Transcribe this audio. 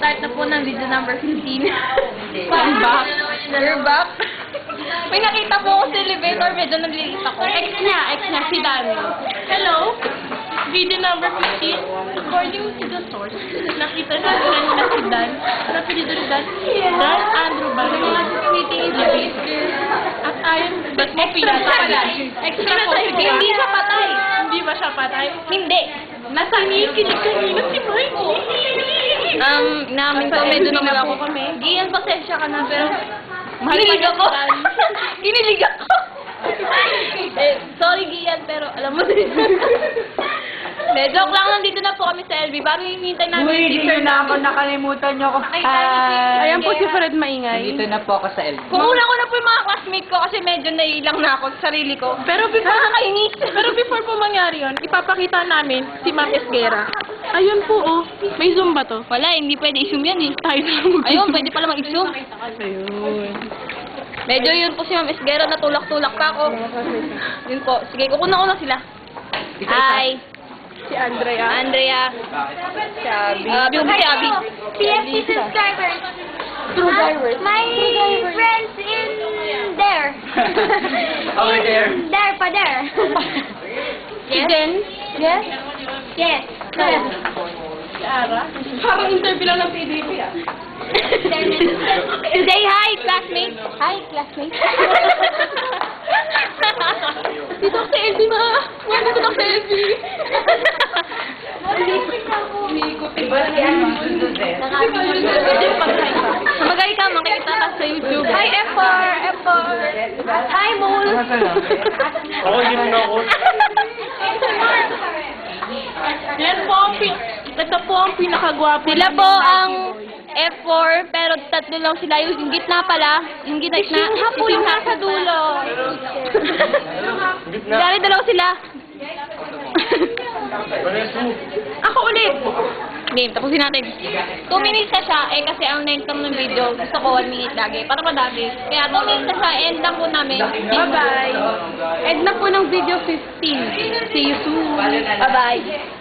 Start na po ng video number 15. We're back. We're back. May nakita po ako sa elevator, medyo naglilit ako. Ex niya, si Danny. Hello? Video number 15. According to the source, nakita siya kanina si Dan. Napilido si Dan. Dan Andrew Barrio. Meeting in the basement. At ayon, ba't mo pinatay? Extra po. Hindi siya patay. Hindi ba siya patay? Hindi. Nasa kinikilig kanina si Michael. Namin ko, medyo naman ako kami. Gian, pasensya ka na, pero kinilig ako. Kinilig ako. Sorry, Gian, pero alam mo din. Joke lang, nandito na po kami sa LB. Bago hinihintay namin yung teacher na ako, nakalimutan niyo ako. Ayan po si Fred Maingay. Dito na po ako sa LB. Kumulang ko na po yung mga classmate ko kasi medyo nailang na ako sa sarili ko. Pero before po mangyari yun, ipapakita namin si Ma'am Esguera. Ayun po, oh. May zoom ba to? Wala, hindi pwede i-zoom yan eh. Ayun, pwede pala mag-zoom. Ayun. Medyo yun po si Ma'am Esguera, natulak-tulak pa ako. Yun po. Sige, kukunan ko na sila. Hi. Si Andrea. Si Abby. Si Abby. PFC subscribers. True drivers. My friends in there. Over there. There, pa there. Si Jen. Yes? Yes. Si Ara. Parang interview lang ng PDP ah. Say hi, classmate. Hi, classmate. Dito ako sa LB, ma. Dito ako sa LB. Magay ka, makikita ka sa YouTube. Hi, F4. Hi, Mole. Ako hindi mo na ako. Yan po ang ito po ang pinakagwapo. Sila po ang F4, pero tatlo lang sila. Yung gitna pala. Yung gitna. Po yung nasa dulo. Dali dalawa sila. Ako ulit. Game, tapusin natin. 2 minutes na siya, kasi ang length ng video, gusto ko 1 minute lagi, para madami. Kaya 2 minutes na siya, end lang po namin. Bye-bye. End na po ng video 15. See you soon. Bye-bye.